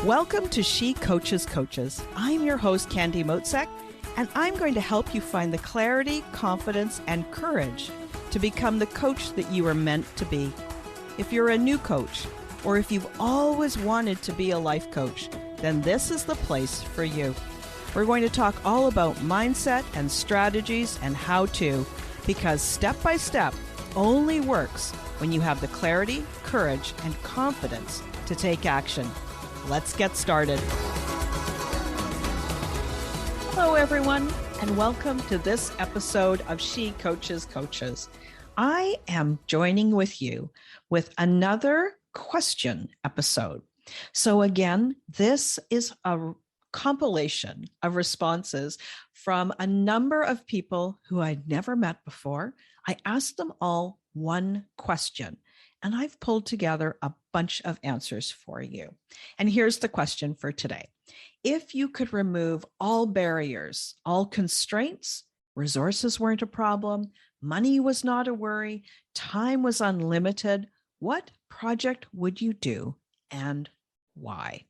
Welcome to She Coaches Coaches. I'm your host, Candy Motzek, and I'm going to help you find the clarity, confidence, and courage to become the coach that you are meant to be. If you're a new coach, or if you've always wanted to be a life coach, then this is the place for you. We're going to talk all about mindset and strategies and how to, because step by step only works when you have the clarity, courage, and confidence to take action. Let's get started. Hello, everyone, and welcome to this episode of She Coaches Coaches. I am joining with you with another question episode. So again, this is a compilation of responses from a number of people who I'd never met before. I asked them all one question, and I've pulled together a bunch of answers for you. And here's the question for today. If you could remove all barriers, all constraints, resources weren't a problem, money was not a worry, time was unlimited, what project would you do and why?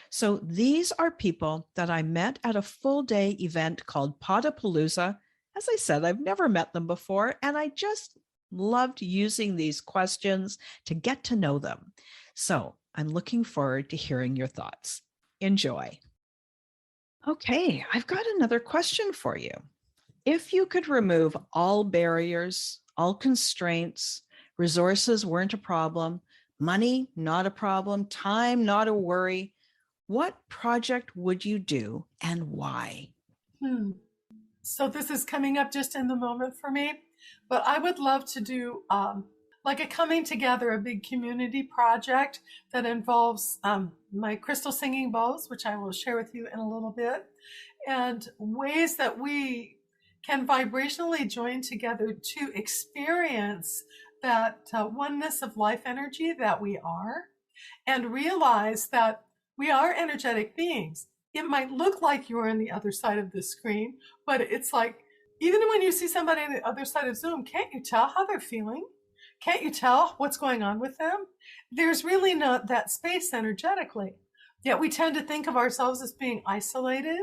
So these are people that I met at a full-day event called Podapalooza. As I said, I've never met them before, and I just loved using these questions to get to know them. So I'm looking forward to hearing your thoughts. Enjoy. Okay, I've got another question for you. If you could remove all barriers, all constraints, resources weren't a problem, money not a problem, time not a worry, what project would you do and why? So this is coming up just in the moment for me, but I would love to do like a coming together, a big community project that involves my crystal singing bowls, which I will share with you in a little bit, and ways that we can vibrationally join together to experience that oneness of life energy that we are, and realize that we are energetic beings. It might look like you're on the other side of the screen, but it's like, even when you see somebody on the other side of Zoom, can't you tell how they're feeling? Can't you tell what's going on with them? There's really not that space energetically. Yet we tend to think of ourselves as being isolated.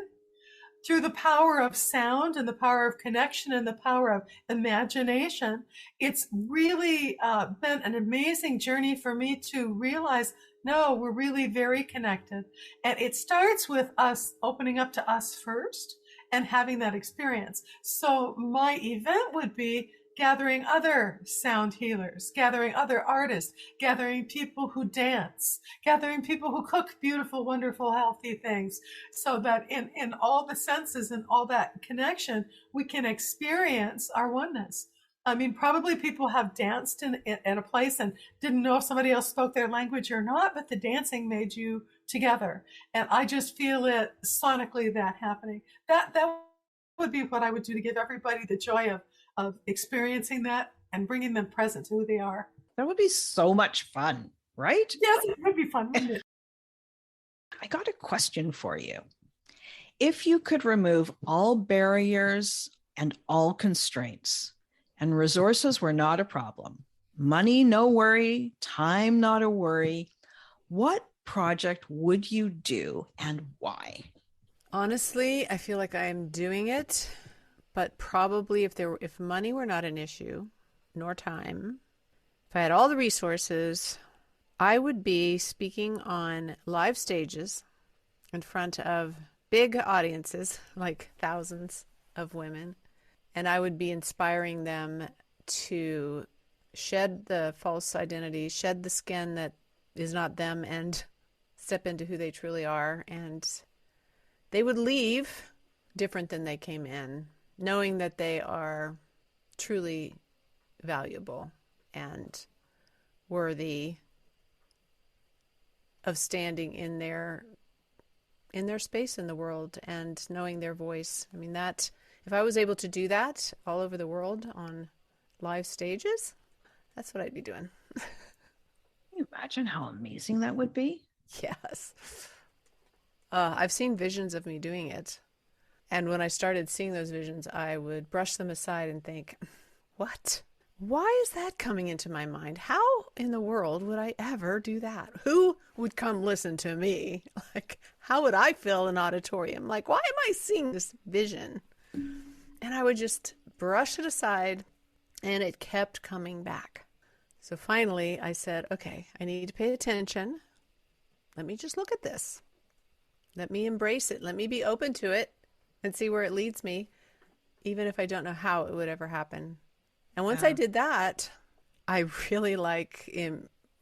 Through the power of sound and the power of connection and the power of imagination, it's really been an amazing journey for me to realize, no, we're really very connected. And it starts with us opening up to us first and having that experience. So my event would be gathering other sound healers, gathering other artists, gathering people who dance, gathering people who cook beautiful, wonderful, healthy things, so that in all the senses and all that connection, we can experience our oneness. I mean, probably people have danced in a place and didn't know if somebody else spoke their language or not, but the dancing made you together. And I just feel it sonically that happening. That would be what I would do to give everybody the joy of experiencing that and bringing them present to who they are. That would be so much fun, right? Yes, it would be fun, wouldn't it? I got a question for you. If you could remove all barriers and all constraints, and resources were not a problem, money no worry, time not a worry, what project would you do and why? Honestly, I feel like I'm doing it, but probably if money were not an issue, nor time, if I had all the resources, I would be speaking on live stages in front of big audiences, like thousands of women, and I would be inspiring them to shed the false identity, shed the skin that is not them, and step into who they truly are. And they would leave different than they came in, knowing that they are truly valuable and worthy of standing in their space in the world and knowing their voice. I mean, that if I was able to do that all over the world on live stages, that's what I'd be doing. Can you imagine how amazing that would be? Yes. I've seen visions of me doing it. And when I started seeing those visions, I would brush them aside and think, what? Why is that coming into my mind? How in the world would I ever do that? Who would come listen to me? Like, how would I fill an auditorium? Like, why am I seeing this vision? And I would just brush it aside, and it kept coming back. So finally, I said, okay, I need to pay attention. Let me just look at this. Let me embrace it. Let me be open to it and see where it leads me, even if I don't know how it would ever happen. And once I did that, I really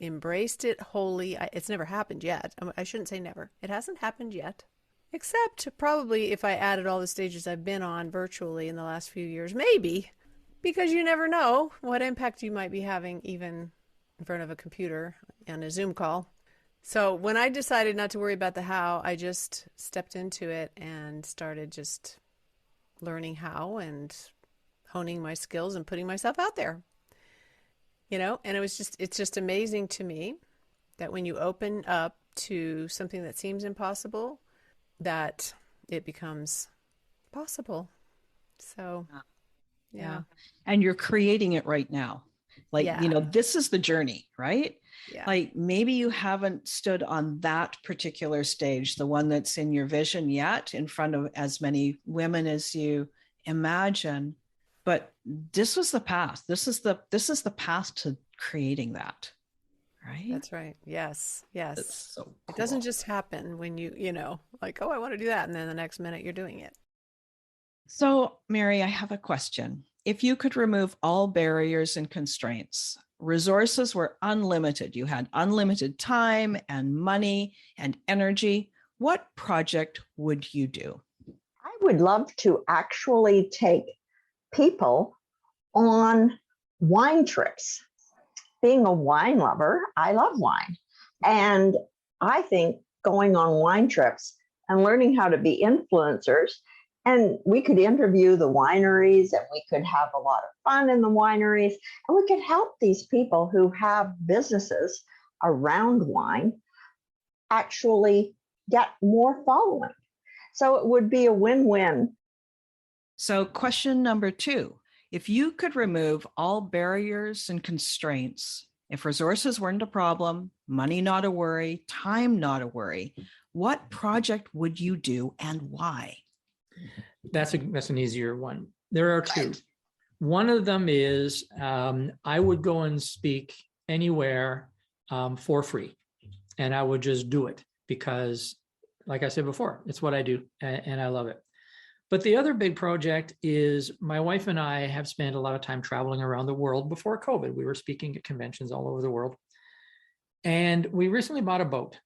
embraced it wholly. It's never happened yet. I shouldn't say never. It hasn't happened yet. Except probably if I added all the stages I've been on virtually in the last few years, maybe, because you never know what impact you might be having even in front of a computer on a Zoom call. So when I decided not to worry about the how, I just stepped into it and started just learning how and honing my skills and putting myself out there. And it's just amazing to me that when you open up to something that seems impossible, that it becomes possible. So, yeah. And you're creating it right now. Like, this is the journey, right? Yeah. Like maybe you haven't stood on that particular stage, the one that's in your vision yet, in front of as many women as you imagine. But this was the path. This is the path to creating that, right? That's right. Yes. It's so cool. It doesn't just happen when like, oh, I want to do that. And then the next minute you're doing it. So, Mary, I have a question. If you could remove all barriers and constraints, resources were unlimited, you had unlimited time and money and energy, what project would you do? I would love to actually take people on wine trips. Being a wine lover, I love wine. And I think going on wine trips and learning how to be influencers, and we could interview the wineries and we could have a lot of fun in the wineries, and we could help these people who have businesses around wine actually get more following. So it would be a win-win. So question number 2, if you could remove all barriers and constraints, if resources weren't a problem, money not a worry, time not a worry, what project would you do and why? That's an easier one. There are 2. One of them is I would go and speak anywhere for free, and I would just do it because, like I said before, it's what I do and I love it. But the other big project is my wife and I have spent a lot of time traveling around the world. Before COVID, we were speaking at conventions all over the world. And we recently bought a boat.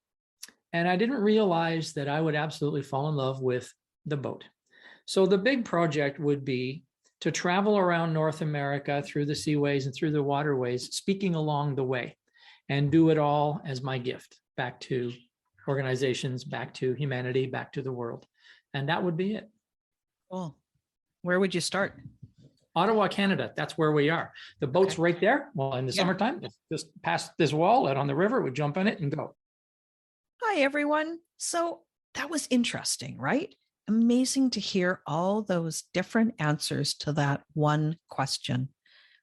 And I didn't realize that I would absolutely fall in love with the boat. So the big project would be to travel around North America through the seaways and through the waterways, speaking along the way, and do it all as my gift back to organizations, back to humanity, back to the world. And that would be it. Cool. Where would you start? Ottawa, Canada. That's where we are. The boat's right there. Well, in the summertime, it's just past this wall out on the river. We jump in it and go. Hi, everyone. So that was interesting, right? Amazing to hear all those different answers to that one question.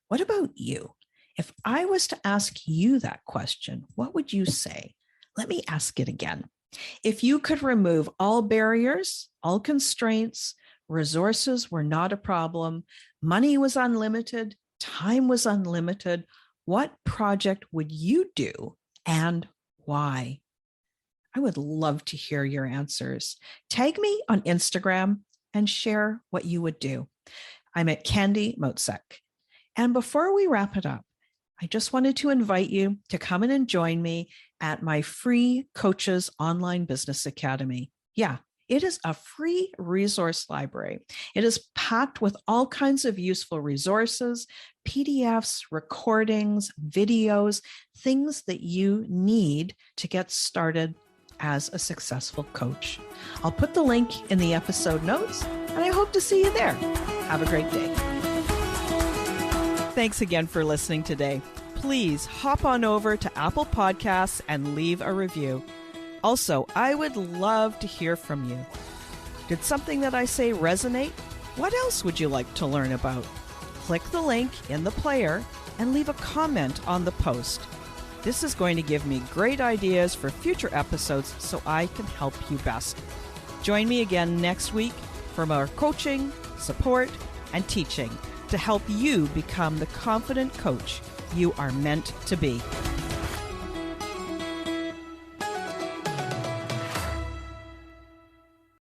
What about you? If I was to ask you that question, what would you say? Let me ask it again. If you could remove all barriers, all constraints, resources were not a problem, money was unlimited, time was unlimited, what project would you do and why? I would love to hear your answers. Tag me on Instagram and share what you would do. I'm at Candy Motzek. And before we wrap it up, I just wanted to invite you to come in and join me at my free Coaches Online Business Academy. Yeah, it is a free resource library. It is packed with all kinds of useful resources, PDFs, recordings, videos, things that you need to get started as a successful coach. I'll put the link in the episode notes, and I hope to see you there. Have a great day. Thanks again for listening today. Please hop on over to Apple Podcasts and leave a review. Also, I would love to hear from you. Did something that I say resonate? What else would you like to learn about? click the link in the player and leave a comment on the post. This is going to give me great ideas for future episodes so I can help you best. Join me again next week for more coaching, support, and teaching to help you become the confident coach you are meant to be.